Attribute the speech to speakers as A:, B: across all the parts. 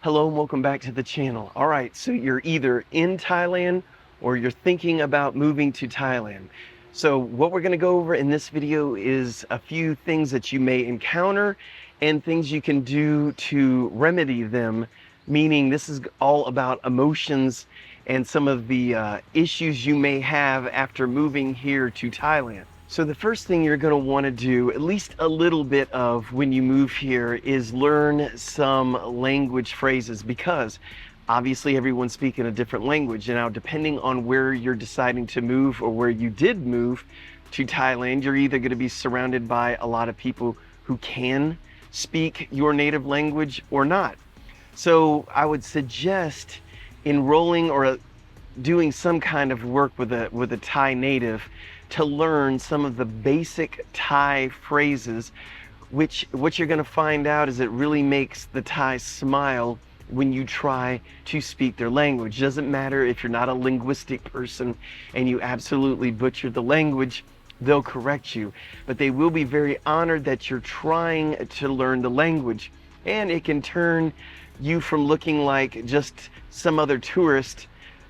A: Hello and welcome back to the channel. All right, so you're either in Thailand or you're thinking about moving to Thailand. So what we're gonna go over in this video is a few things that you may encounter and things you can do to remedy them, meaning this is all about emotions and some of the issues you may have after moving here to Thailand. So the first thing you're going to want to do, at least a little bit of when you move here, is learn some language phrases, because obviously everyone's speaking a different language. And now depending on where you're deciding to move or where you did move to Thailand, you're either going to be surrounded by a lot of people who can speak your native language or not. So I would suggest enrolling or doing some kind of work with a Thai native to learn some of the basic Thai phrases, which what you're going to find out is it really makes the Thai smile when you try to speak their language. Doesn't matter if you're not a linguistic person and you absolutely butcher the language, they'll correct you, but they will be very honored that you're trying to learn the language. And it can turn you from looking like just some other tourist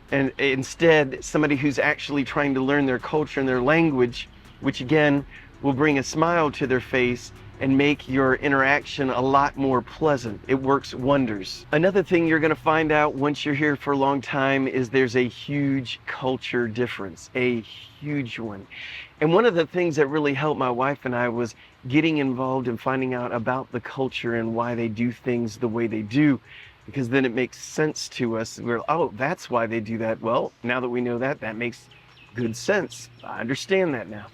A: and instead somebody who's actually trying to learn their culture and their language, which again will bring a smile to their face and make your interaction a lot more pleasant. It works wonders. Another thing you're going to find out once you're here for a long time is there's a huge culture difference, a huge one. And one of the things that really helped my wife and I was getting involved in finding out about the culture and why they do things the way they do, because then it makes sense to us. We're, oh, that's why they do that. Well, now that we know that, that makes good sense. I understand that now.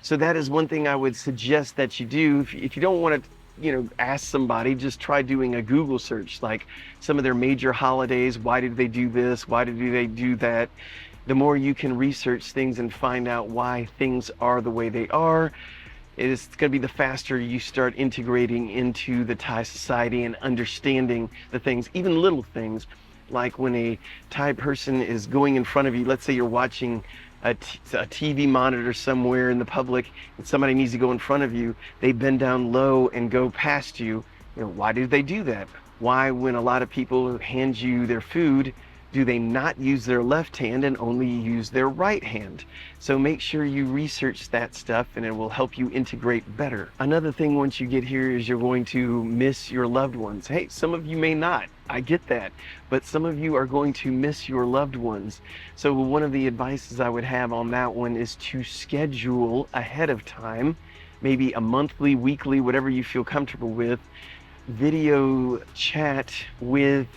A: So that is one thing I would suggest that you do. If you don't want to, ask somebody, just try doing a Google search, like some of their major holidays. Why did they do this? Why did they do that? The more you can research things and find out why things are the way they are, it's going to be the faster you start integrating into the Thai society and understanding the things, even little things, like when a Thai person is going in front of you. Let's say you're watching a TV monitor somewhere in the public and somebody needs to go in front of you. They bend down low and go past you. Why do they do that? Why, when a lot of people hand you their food, do they not use their left hand and only use their right hand? So make sure you research that stuff and it will help you integrate better. Another thing once you get here is you're going to miss your loved ones. Hey, some of you may not, I get that, but some of you are going to miss your loved ones. So one of the advices I would have on that one is to schedule ahead of time, maybe a monthly, weekly, whatever you feel comfortable with, video chat with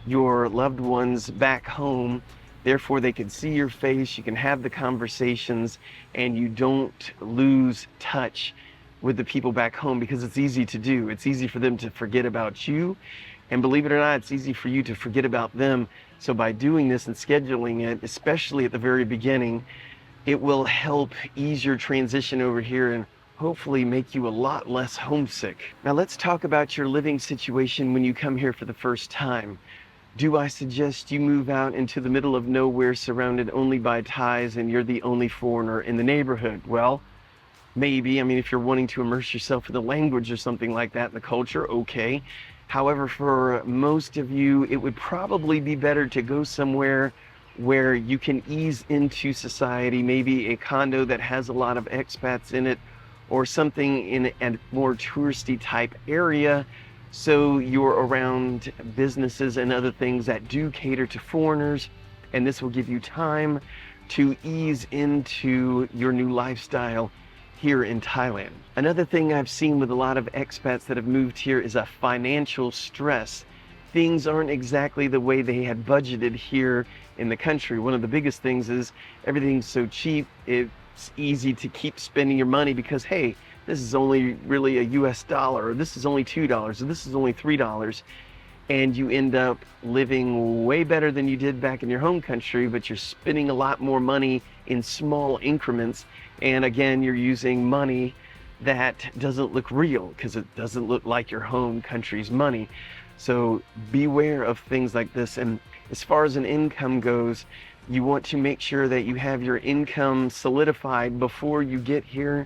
A: your loved ones back home. Therefore they can see your face, you can have the conversations, and you don't lose touch with the people back home, because it's easy to do. It's easy for them to forget about you, and believe it or not, it's easy for you to forget about them. So by doing this and scheduling it, especially at the very beginning, it will help ease your transition over here and hopefully make you a lot less homesick. Now let's talk about your living situation when you come here for the first time. Do I suggest you move out into the middle of nowhere surrounded only by Thais and you're the only foreigner in the neighborhood? Well, maybe. I mean, if you're wanting to immerse yourself in the language or something like that, in the culture, okay. However, for most of you, it would probably be better to go somewhere where you can ease into society, maybe a condo that has a lot of expats in it, or something in a more touristy type area, so you're around businesses and other things that do cater to foreigners, and this will give you time to ease into your new lifestyle here in Thailand. Another thing I've seen with a lot of expats that have moved here is a financial stress. Things aren't exactly the way they had budgeted here in the country. One of the biggest things is everything's so cheap, it's easy to keep spending your money because, hey, this is only really a US dollar, or this is only $2, or this is only $3. And you end up living way better than you did back in your home country, but you're spending a lot more money in small increments. And again, you're using money that doesn't look real because it doesn't look like your home country's money. So beware of things like this. And as far as an income goes, you want to make sure that you have your income solidified before you get here.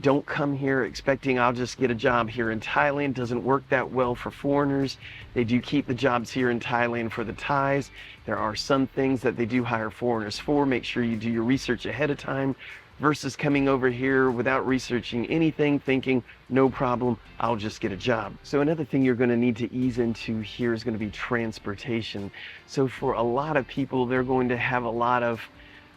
A: Don't come here expecting I'll just get a job here in Thailand. Doesn't work that well for foreigners. They do keep the jobs here in Thailand for the Thais. There are some things that they do hire foreigners for. Make sure you do your research ahead of time versus coming over here without researching anything, thinking, no problem, I'll just get a job. So another thing you're going to need to ease into here is going to be transportation. So for a lot of people, they're going to have a lot of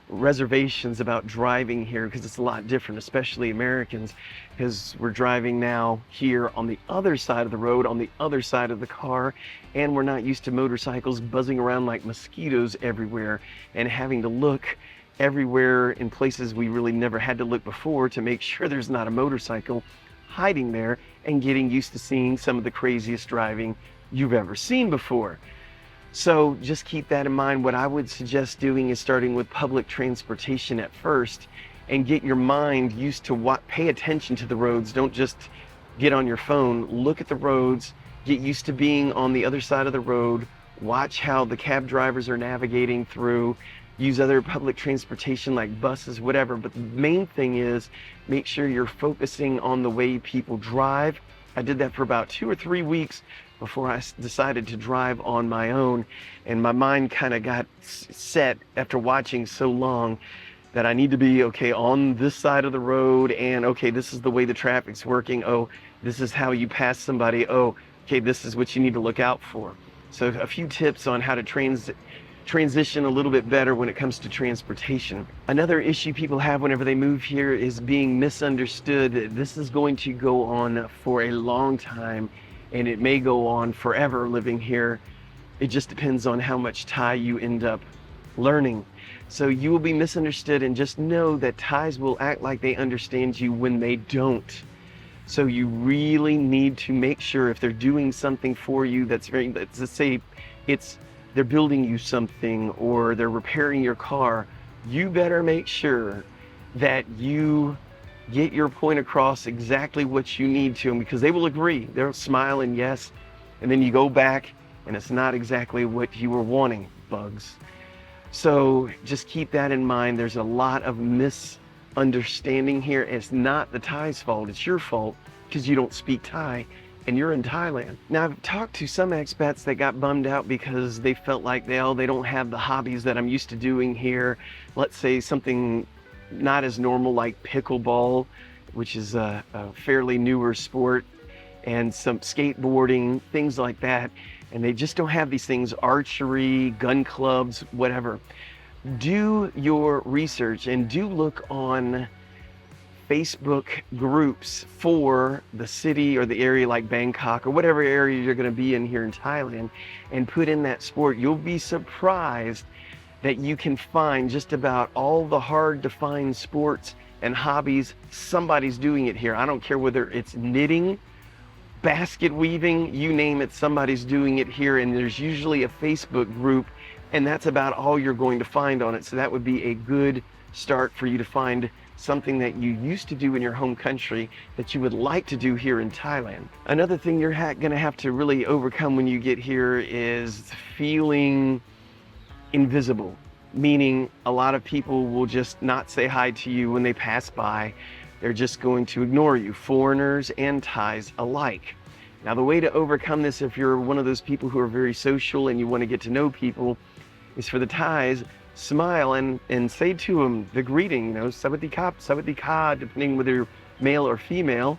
A: reservations about driving here because it's a lot different, especially Americans, because we're driving now here on the other side of the road, on the other side of the car, and we're not used to motorcycles buzzing around like mosquitoes everywhere and having to look everywhere in places we really never had to look before to make sure there's not a motorcycle hiding there, and getting used to seeing some of the craziest driving you've ever seen before. So just keep that in mind. What I would suggest doing is starting with public transportation at first and get your mind used to pay attention to the roads. Don't just get on your phone. Look at the roads, get used to being on the other side of the road, watch how the cab drivers are navigating through, use other public transportation like buses, whatever. But the main thing is make sure you're focusing on the way people drive. I did that for about 2 or 3 weeks before I decided to drive on my own, and my mind kind of got set after watching so long that I need to be okay on this side of the road, and okay, this is the way the traffic's working. Oh, this is how you pass somebody. Oh, okay, this is what you need to look out for. So a few tips on how to transition a little bit better when it comes to transportation. Another issue people have whenever they move here is being misunderstood. This is going to go on for a long time, and it may go on forever living here. It just depends on how much Thai you end up learning. So you will be misunderstood, and just know that Thais will act like they understand you when they don't. So you really need to make sure if they're doing something for you let's say they're building you something or they're repairing your car, you better make sure that you get your point across exactly what you need to, because they will agree. They'll smile and yes, and then you go back and it's not exactly what you were wanting, bugs. So just keep that in mind. There's a lot of misunderstanding here. It's not the Thai's fault, it's your fault because you don't speak Thai and you're in Thailand. Now, I've talked to some expats that got bummed out because they felt like they don't have the hobbies that I'm used to doing here. Let's say something not as normal like pickleball, which is a fairly newer sport, and some skateboarding, things like that. And they just don't have these things, archery, gun clubs, whatever. Do your research and do look on Facebook groups for the city or the area like Bangkok or whatever area you're going to be in here in Thailand, and put in that sport. You'll be surprised that you can find just about all the hard to find sports and hobbies. Somebody's doing it here. I don't care whether it's knitting, basket weaving, you name it, somebody's doing it here. And there's usually a Facebook group, and that's about all you're going to find on it. So that would be a good start for you to find something that you used to do in your home country that you would like to do here in Thailand. Another thing you're going to have to really overcome when you get here is feeling invisible, meaning a lot of people will just not say hi to you when they pass by. They're just going to ignore you, foreigners and Thais alike. Now, the way to overcome this, if you're one of those people who are very social and you want to get to know people, is for the Thais, smile and say to them the greeting, sawadee ka, depending whether you're male or female.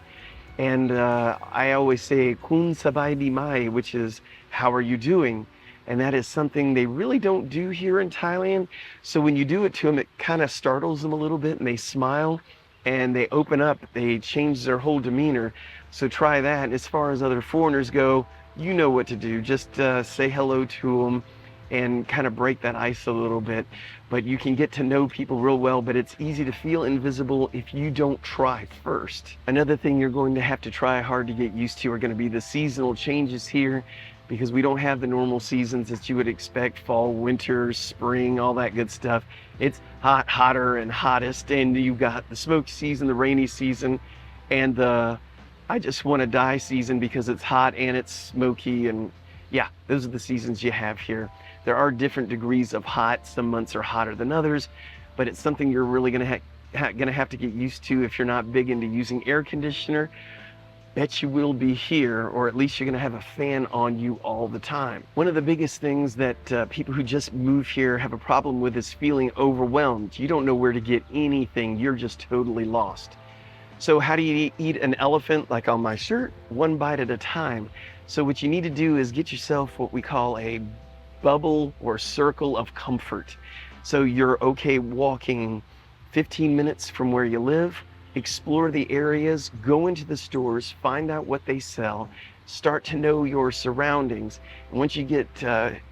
A: And I always say kun sabai mai, which is how are you doing? And that is something they really don't do here in Thailand. So when you do it to them, it kind of startles them a little bit, and they smile and they open up, they change their whole demeanor. So try that. And as far as other foreigners go, you know what to do. Just say hello to them and kind of break that ice a little bit. But you can get to know people real well, but it's easy to feel invisible if you don't try first. Another thing you're going to have to try hard to get used to are going to be the seasonal changes here, because we don't have the normal seasons that you would expect: fall, winter, spring, all that good stuff. It's hot, hotter, and hottest, and you've got the smoky season, the rainy season, and the I just want to die season because it's hot and it's smoky. And yeah, those are the seasons you have here. There are different degrees of hot. Some months are hotter than others, but it's something you're really going to gonna have to get used to if you're not big into using air conditioner. Bet you will be here, or at least you're gonna have a fan on you all the time. One of the biggest things that people who just move here have a problem with is feeling overwhelmed. You don't know where to get anything, you're just totally lost. So how do you eat an elephant, like on my shirt? One bite at a time. So what you need to do is get yourself what we call a bubble or circle of comfort. So you're okay walking 15 minutes from where you live, explore the areas, go into the stores, find out what they sell, start to know your surroundings. And once you get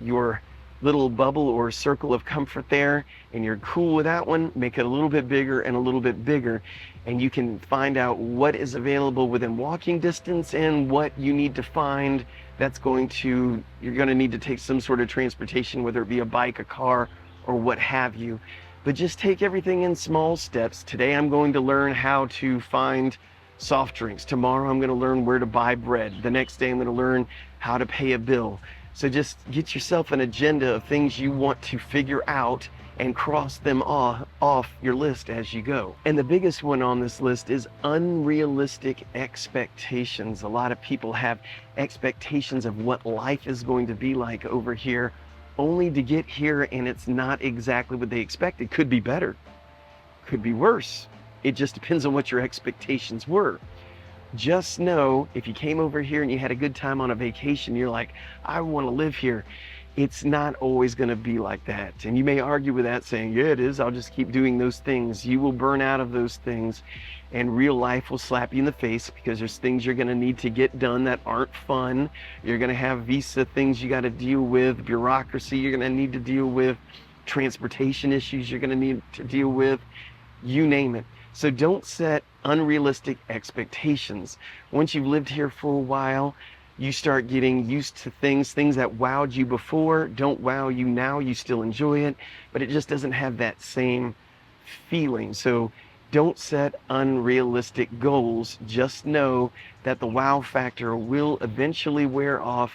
A: your little bubble or circle of comfort there and you're cool with that one, make it a little bit bigger and a little bit bigger, and you can find out what is available within walking distance and what you need to find that's you're going to need to take some sort of transportation, whether it be a bike, a car, or what have you. But just take everything in small steps. Today I'm going to learn how to find soft drinks. Tomorrow I'm going to learn where to buy bread. The next day I'm going to learn how to pay a bill. So just get yourself an agenda of things you want to figure out and cross them off your list as you go. And the biggest one on this list is unrealistic expectations. A lot of people have expectations of what life is going to be like over here, only to get here and it's not exactly what they expected. Could be better, could be worse. It just depends on what your expectations were. Just know if you came over here and you had a good time on a vacation, you're like, I want to live here. It's not always going to be like that. And you may argue with that saying, yeah, it is. I'll just keep doing those things. You will burn out of those things and real life will slap you in the face because there's things you're going to need to get done that aren't fun. You're going to have visa things you got to deal with, bureaucracy you're going to need to deal with, transportation issues you're going to need to deal with, you name it. So don't set unrealistic expectations. Once you've lived here for a while, you start getting used to things that wowed you before don't wow you now. You still enjoy it, but it just doesn't have that same feeling. So don't set unrealistic goals. Just know that the wow factor will eventually wear off,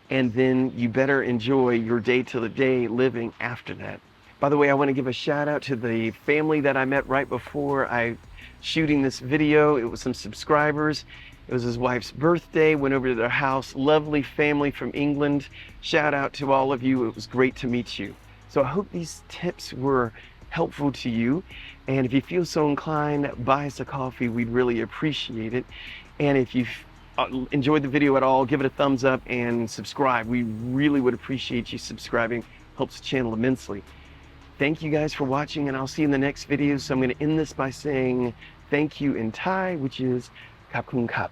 A: and then you better enjoy your day-to-day living after that. By the way, I want to give a shout out to the family that I met right before I shooting this video. It was some subscribers. It was his wife's birthday. Went over to their house. Lovely family from England. Shout out to all of you. It was great to meet you. So I hope these tips were helpful to you. And if you feel so inclined, buy us a coffee. We'd really appreciate it. And if you've enjoyed the video at all, give it a thumbs up and subscribe. We really would appreciate you subscribing. Helps the channel immensely. Thank you guys for watching, and I'll see you in the next video. So I'm going to end this by saying thank you in Thai, which is Khap Khun Khap.